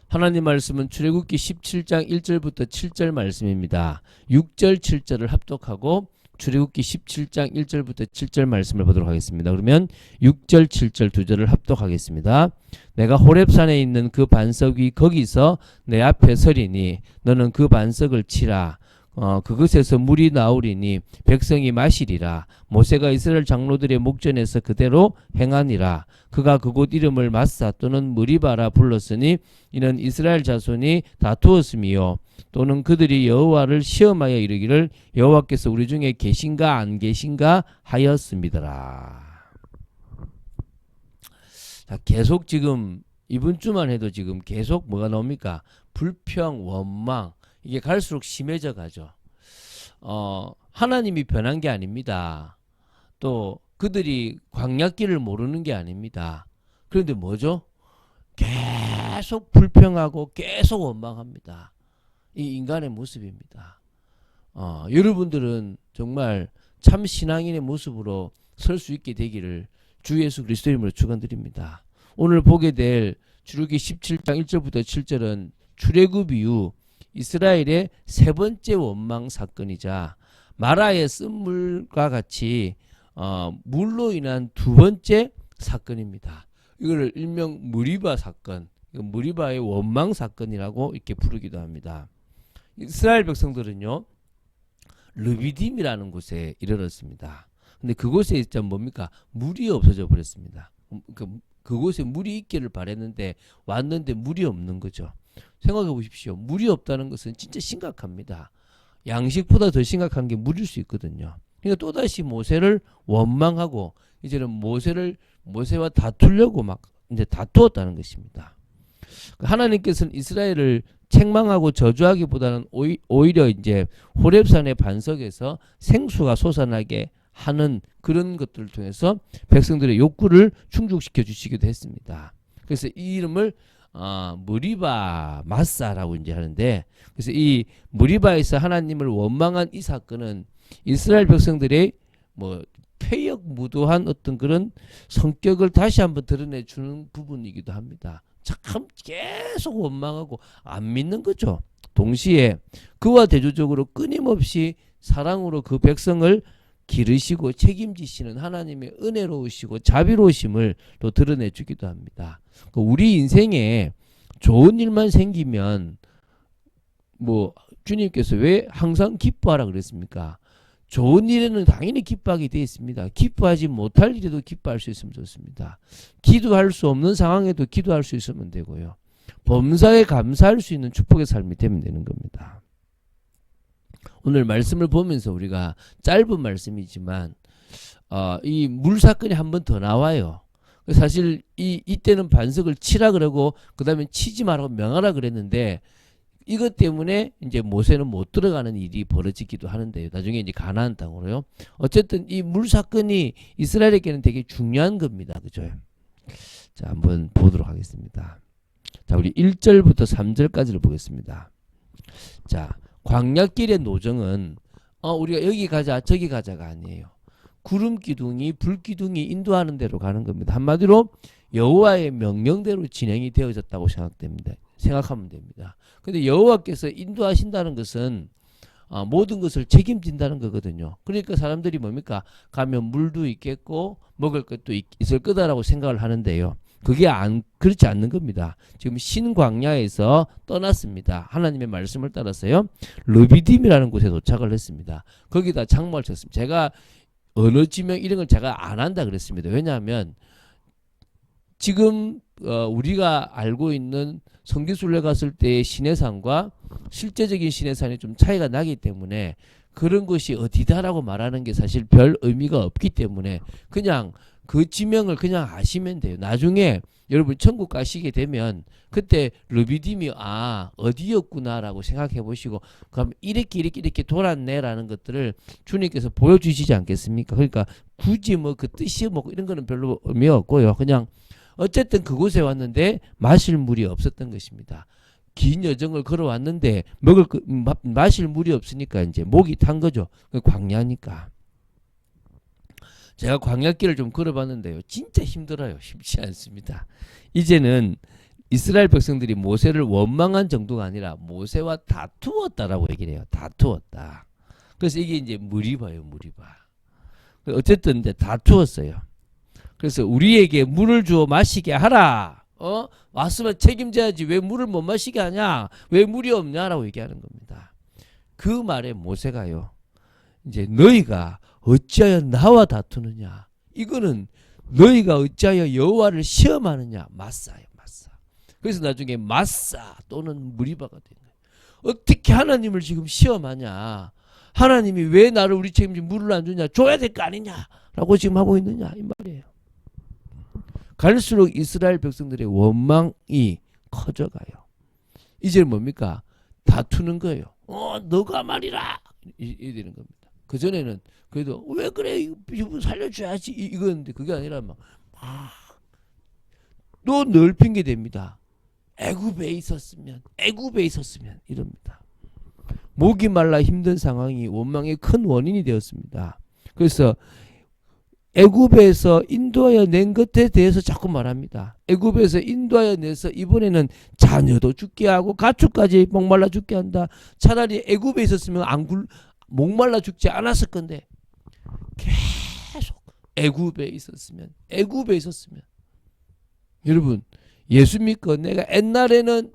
하나님 말씀은 출애굽기 17장 1절부터 7절 말씀입니다. 6절 7절을 합독하고 출애굽기 17장 1절부터 7절 말씀을 보도록 하겠습니다. 그러면 6절 7절 두 절을 합독하겠습니다. 내가 호렙산에 있는 그 반석 위 거기서 내 앞에 서리니 너는 그 반석을 치라. 그것에서 물이 나오리니 백성이 마시리라. 모세가 이스라엘 장로들의 목전에서 그대로 행하니라. 그가 그곳 이름을 마사 또는 무리바라 불렀으니 이는 이스라엘 자손이 다투었음이요 또는 그들이 여호와를 시험하여 이르기를 여호와께서 우리 중에 계신가 안 계신가 하였음이더라. 자, 계속 지금 이번 주만 해도 지금 계속 뭐가 나옵니까? 불평, 원망, 이게 갈수록 심해져 가죠. 하나님이 변한 게 아닙니다. 또 그들이 광야길을 모르는 게 아닙니다. 그런데 뭐죠? 계속 불평하고 계속 원망합니다. 이 인간의 모습입니다. 여러분들은 정말 참 신앙인의 모습으로 설 수 있게 되기를 주 예수 그리스도 이름으로 축원드립니다. 오늘 보게 될 출애굽기 17장 1절부터 7절은 출애굽 이후 이스라엘의 세 번째 원망 사건이자 마라의 쓴물과 같이 물로 인한 두 번째 사건입니다. 이걸 일명 무리바 사건, 무리바의 원망 사건이라고 이렇게 부르기도 합니다. 이스라엘 백성들은요, 르비딤이라는 곳에 이르렀습니다. 근데 그곳에 진짜 뭡니까? 물이 없어져 버렸습니다. 그곳에 물이 있기를 바랬는데 왔는데 물이 없는 거죠. 생각해 보십시오. 물이 없다는 것은 진짜 심각합니다. 양식보다 더 심각한 게 물일 수 있거든요. 그러니까 또다시 모세를 원망하고 이제는 모세와 다투려고 막 이제 다투었다는 것입니다. 하나님께서는 이스라엘을 책망하고 저주하기보다는 오히려 이제 호렙산의 반석에서 생수가 솟아나게 하는 그런 것들을 통해서 백성들의 욕구를 충족시켜 주시기도 했습니다. 그래서 이 이름을 무리바 마사라고 이제 하는데, 그래서 이 무리바에서 하나님을 원망한 이 사건은 이스라엘 백성들의 뭐 폐역무도한 어떤 그런 성격을 다시 한번 드러내주는 부분이기도 합니다. 참 계속 원망하고 안 믿는 거죠. 동시에 그와 대조적으로 끊임없이 사랑으로 그 백성을 기르시고 책임지시는 하나님의 은혜로우시고 자비로우심을 또 드러내주기도 합니다. 우리 인생에 좋은 일만 생기면 뭐 주님께서 왜 항상 기뻐하라 그랬습니까? 좋은 일에는 당연히 기뻐하게 되어 있습니다. 기뻐하지 못할 일에도 기뻐할 수 있으면 좋습니다. 기도할 수 없는 상황에도 기도할 수 있으면 되고요. 범사에 감사할 수 있는 축복의 삶이 되면 되는 겁니다. 오늘 말씀을 보면서 우리가 짧은 말씀이지만 이 물 사건이 한 번 더 나와요. 사실 이때는 반석을 치라 그러고 그 다음에 치지 말라고 명하라 그랬는데 이것 때문에 이제 모세는 못 들어가는 일이 벌어지기도 하는데요. 나중에 이제 가나안 땅으로요. 어쨌든 이 물 사건이 이스라엘에게는 되게 중요한 겁니다. 그죠? 자, 한번 보도록 하겠습니다. 자, 우리 1절부터 3절까지를 보겠습니다. 자, 광야길의 노정은 우리가 여기 가자 저기 가자가 아니에요. 구름 기둥이 불 기둥이 인도하는 대로 가는 겁니다. 한마디로 여호와의 명령대로 진행이 되어졌다고 생각하면 됩니다. 근데 여호와께서 인도하신다는 것은 모든 것을 책임진다는 거거든요. 그러니까 사람들이 뭡니까? 가면 물도 있겠고 먹을 것도 있을 거다라고 생각을 하는데요. 그게 그렇지 않는 겁니다. 지금 신광야에서 떠났습니다. 하나님의 말씀을 따라서요. 르비딤이라는 곳에 도착을 했습니다. 거기다 장막을 쳤습니다. 제가 어느 지명 이런 걸 제가 안 한다 그랬습니다. 왜냐하면 지금 우리가 알고 있는 성지순례 갔을 때의 시내산과 실제적인 시내산이 좀 차이가 나기 때문에 그런 것이 어디다라고 말하는 게 사실 별 의미가 없기 때문에 그냥 그 지명을 그냥 아시면 돼요. 나중에 여러분 천국 가시게 되면 그때 르비딤이 어디였구나라고 생각해 보시고 그럼 이렇게 돌았네라는 것들을 주님께서 보여주시지 않겠습니까? 그러니까 굳이 뭐 그 뜻이 뭐 이런 거는 별로 의미 없고요. 그냥 어쨌든 그곳에 왔는데 마실 물이 없었던 것입니다. 긴 여정을 걸어왔는데 마실 물이 없으니까 이제 목이 탄 거죠. 광야니까. 제가 광야길을 좀 걸어봤는데요. 진짜 힘들어요. 쉽지 않습니다. 이제는 이스라엘 백성들이 모세를 원망한 정도가 아니라 모세와 다투었다라고 얘기를 해요. 다투었다. 그래서 이게 이제 무리바예요, 무리바. 어쨌든 이제 다투었어요. 그래서 우리에게 물을 주어 마시게 하라. 왔으면 책임져야지. 왜 물을 못 마시게 하냐? 왜 물이 없냐라고 얘기하는 겁니다. 그 말에 모세가요. 이제 너희가 어찌하여 나와 다투느냐? 이거는 너희가 어찌하여 여호와를 시험하느냐? 맞사요, 맞사. 그래서 나중에 맞사 또는 무리바가 된 거예요. 어떻게 하나님을 지금 시험하냐? 하나님이 왜 나를 우리 책임지 물을 안 주냐? 줘야 될 거 아니냐라고 지금 하고 있느냐 이 말이에요. 갈수록 이스라엘 백성들의 원망이 커져가요. 이제 뭡니까? 다투는 거예요. 너가 말이라 이 되는 겁니다. 그 전에는 그래도 왜 그래 이거 살려줘야지 이거였는데 그게 아니라 또 늘 핑계 댑니다. 애굽에 있었으면 이럽니다. 목이 말라 힘든 상황이 원망의 큰 원인이 되었습니다. 그래서 애굽에서 인도하여 낸 것에 대해서 자꾸 말합니다. 애굽에서 인도하여 내서 이번에는 자녀도 죽게 하고 가축까지 목말라 죽게 한다. 차라리 애굽에 있었으면 목말라 죽지 않았을 건데 계속 애굽에 있었으면 여러분 예수 믿고 내가 옛날에는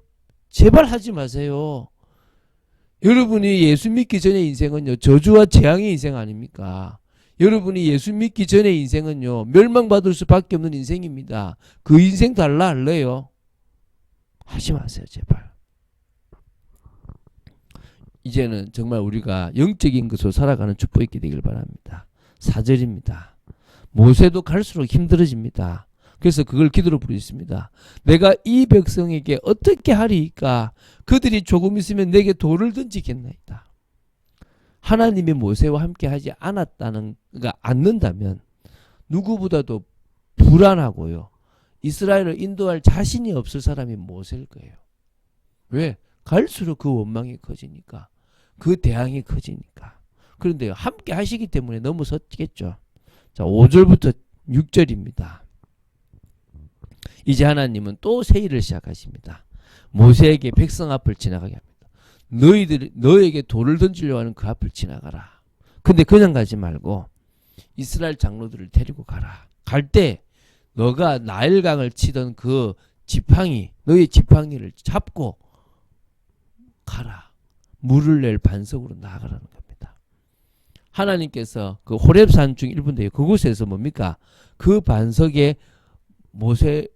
제발 하지 마세요. 여러분이 예수 믿기 전의 인생은요 저주와 재앙의 인생 아닙니까? 여러분이 예수 믿기 전의 인생은요 멸망받을 수밖에 없는 인생입니다. 그 인생 달라 할래요? 하지 마세요 제발. 이제는 정말 우리가 영적인 것으로 살아가는 축복이 있게 되길 바랍니다. 4절입니다. 모세도 갈수록 힘들어집니다. 그래서 그걸 기도로 부르셨습니다. 내가 이 백성에게 어떻게 하리이까? 그들이 조금 있으면 내게 돌을 던지겠나이다. 하나님이 모세와 함께 하지 않는다면 누구보다도 불안하고요. 이스라엘을 인도할 자신이 없을 사람이 모세일 거예요. 왜? 갈수록 그 원망이 커지니까. 그 대항이 커지니까. 그런데 함께 하시기 때문에 넘어섰겠죠. 자, 5절부터 6절입니다. 이제 하나님은 또 새 일을 시작하십니다. 모세에게 백성 앞을 지나가게 합니다. 너에게 돌을 던지려고 하는 그 앞을 지나가라. 근데 그냥 가지 말고 이스라엘 장로들을 데리고 가라. 갈 때 너가 나일강을 치던 그 지팡이, 너의 지팡이를 잡고 가라. 물을 낼 반석으로 나아가라는 겁니다. 하나님께서 그 호렙산 중 일부인데요. 그곳에서 뭡니까? 그 반석에 모세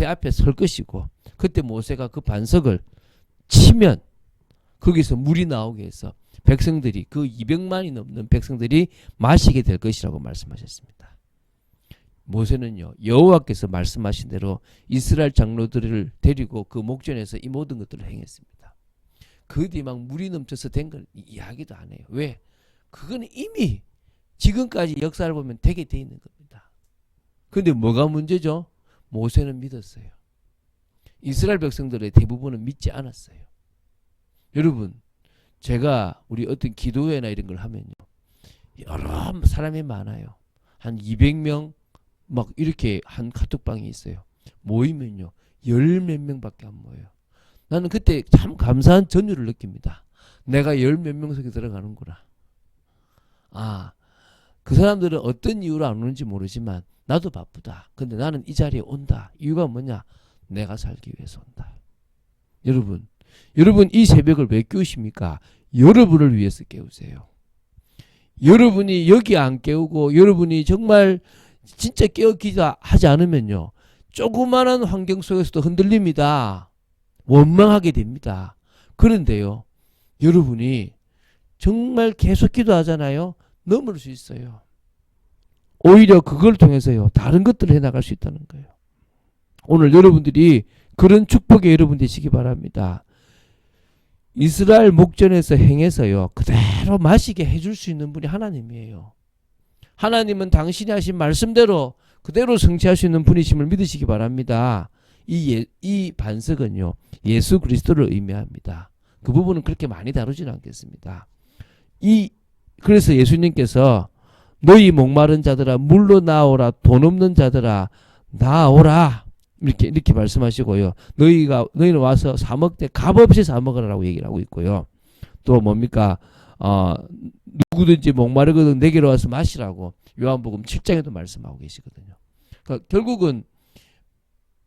앞에 설 것이고 그때 모세가 그 반석을 치면 거기서 물이 나오게 해서 백성들이 그 200만이 넘는 백성들이 마시게 될 것이라고 말씀하셨습니다. 모세는요 여호와께서 말씀하신 대로 이스라엘 장로들을 데리고 그 목전에서 이 모든 것들을 행했습니다. 그 뒤 막 물이 넘쳐서 된 걸 이야기도 안 해요. 왜? 그건 이미 지금까지 역사를 보면 되게 돼 있는 겁니다. 그런데 뭐가 문제죠? 모세는 믿었어요. 이스라엘 백성들의 대부분은 믿지 않았어요. 여러분 제가 우리 어떤 기도회나 이런 걸 하면요 여러 사람이 많아요. 한 200명 막 이렇게 한 카톡방이 있어요. 모이면요 10몇 명밖에 안 모여요. 나는 그때 참 감사한 전율을 느낍니다. 내가 10몇 명 속에 들어가는구나. 그 사람들은 어떤 이유로 안 오는지 모르지만 나도 바쁘다. 근데 나는 이 자리에 온다. 이유가 뭐냐? 내가 살기 위해서 온다. 여러분 이 새벽을 왜 깨우십니까? 여러분을 위해서 깨우세요. 여러분이 여기 안 깨우고 여러분이 정말 진짜 깨어 기도하지 않으면요 조그마한 환경 속에서도 흔들립니다. 원망하게 됩니다. 그런데요 여러분이 정말 계속 기도하잖아요. 넘을 수 있어요. 오히려 그걸 통해서요 다른 것들을 해나갈 수 있다는 거예요. 오늘 여러분들이 그런 축복의 여러분 되시기 바랍니다. 이스라엘 목전에서 행해서요 그대로 마시게 해줄 수 있는 분이 하나님이에요. 하나님은 당신이 하신 말씀대로 그대로 성취할 수 있는 분이심을 믿으시기 바랍니다. 이 반석은요 예수 그리스도를 의미합니다. 그 부분은 그렇게 많이 다루지는 않겠습니다. 그래서 예수님께서 너희 목마른 자들아 물로 나오라, 돈 없는 자들아 나오라. 이렇게 말씀하시고요. 너희는 와서 사 먹되 값없이 사 먹으라고 얘기를 하고 있고요. 또 뭡니까? 누구든지 목마르거든 내게로 와서 마시라고 요한복음 7장에도 말씀하고 계시거든요. 그러니까 결국은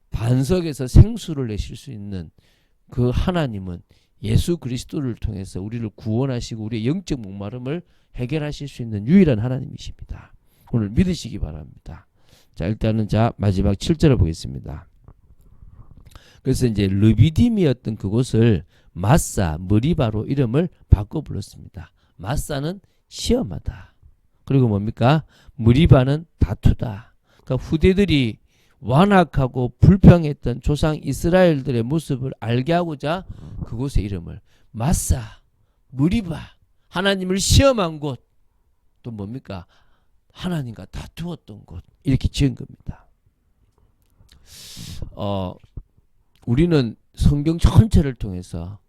반석에서 생수를 내실 수 있는 그 하나님은 예수 그리스도를 통해서 우리를 구원하시고 우리의 영적 목마름을 해결하실 수 있는 유일한 하나님이십니다. 오늘 믿으시기 바랍니다. 자, 일단은 마지막 7절을 보겠습니다. 그래서 이제 르비딤이었던 그곳을 마사, 머리바로 이름을 바꿔 불렀습니다. 마사는 시험하다. 그리고 뭡니까? 머리바는 다투다. 그러니까 후대들이 완악하고 불평했던 조상 이스라엘들의 모습을 알게 하고자 그곳의 이름을 마사, 머리바, 하나님을 시험한 곳, 또 뭡니까? 하나님과 다투었던 곳, 이렇게 지은 겁니다. 우리는 성경 전체를 통해서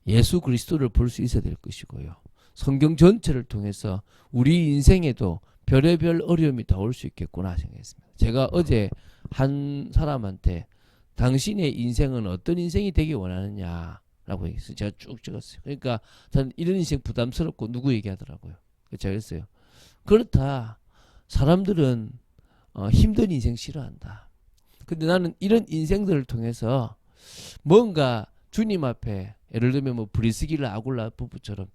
예수 그리스도를 볼 수 있어야 될 것이고요. 성경 전체를 통해서 우리 인생에도 별의별 어려움이 다 올 수 있겠구나 생각했습니다. 제가 어제 한 사람한테 당신의 인생은 어떤 인생이 되기 원하느냐라고 얘기했어요. 제가 쭉 적었어요. 그러니까 저는 이런 인생 부담스럽고 누구 얘기하더라고요. 제가 그랬어요. 그렇다. 사람들은 힘든 인생 싫어한다. 근데 나는 이런 인생들을 통해서 뭔가 주님 앞에 예를 들면 뭐 브리스길라 아굴라 부부처럼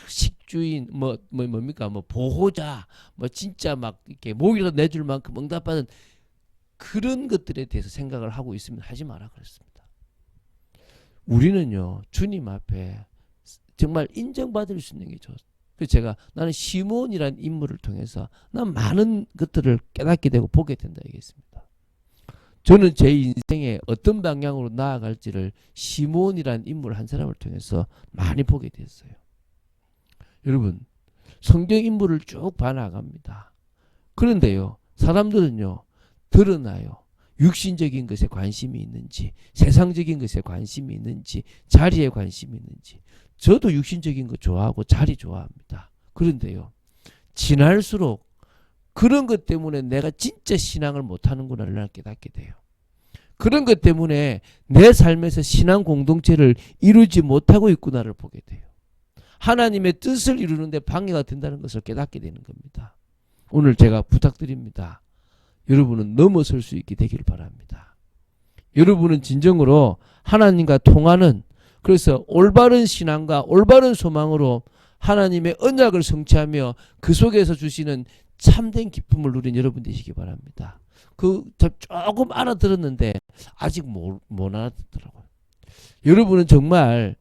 식주인 뭡니까 보호자 진짜 막 이렇게 목이라도 내줄 만큼 응답받은 그런 것들에 대해서 생각을 하고 있으면 하지 마라 그랬습니다. 우리는요 주님 앞에 정말 인정받을 수 있는 게 좋습니다. 그래서 나는 시몬이라는 인물을 통해서 난 많은 것들을 깨닫게 되고 보게 된다 얘기했습니다. 저는 제 인생에 어떤 방향으로 나아갈지를 시몬이라는 인물 한 사람을 통해서 많이 보게 됐어요. 여러분 성경 인물을 쭉 봐나갑니다. 그런데요 사람들은요 드러나요. 육신적인 것에 관심이 있는지 세상적인 것에 관심이 있는지 자리에 관심이 있는지. 저도 육신적인 거 좋아하고 자리 좋아합니다. 그런데요 지날수록 그런 것 때문에 내가 진짜 신앙을 못하는구나를 나를 깨닫게 돼요. 그런 것 때문에 내 삶에서 신앙 공동체를 이루지 못하고 있구나를 보게 돼요. 하나님의 뜻을 이루는데 방해가 된다는 것을 깨닫게 되는 겁니다. 오늘 제가 부탁드립니다. 여러분은 넘어설 수 있게 되길 바랍니다. 여러분은 진정으로 하나님과 통하는 그래서 올바른 신앙과 올바른 소망으로 하나님의 언약을 성취하며 그 속에서 주시는 참된 기쁨을 누린 여러분 되시기 바랍니다. 조금 알아들었는데 아직 못 알아듣더라고요. 여러분은 정말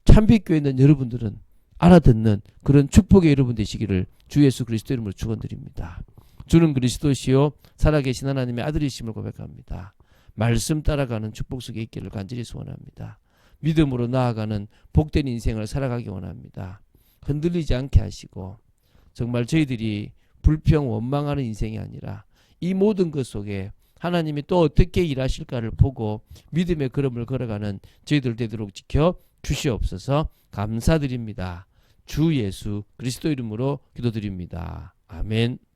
참빛교회에 있는 여러분들은 알아듣는 그런 축복의 여러분 되시기를 주 예수 그리스도 이름으로 축원드립니다. 주는 그리스도시요 살아계신 하나님의 아들이심을 고백합니다. 말씀 따라가는 축복 속에 있기를 간절히 소원합니다. 믿음으로 나아가는 복된 인생을 살아가기 원합니다. 흔들리지 않게 하시고 정말 저희들이 불평 원망하는 인생이 아니라 이 모든 것 속에 하나님이 또 어떻게 일하실까를 보고 믿음의 걸음을 걸어가는 저희들 되도록 지켜 주시옵소서. 감사드립니다. 주 예수 그리스도 이름으로 기도드립니다. 아멘.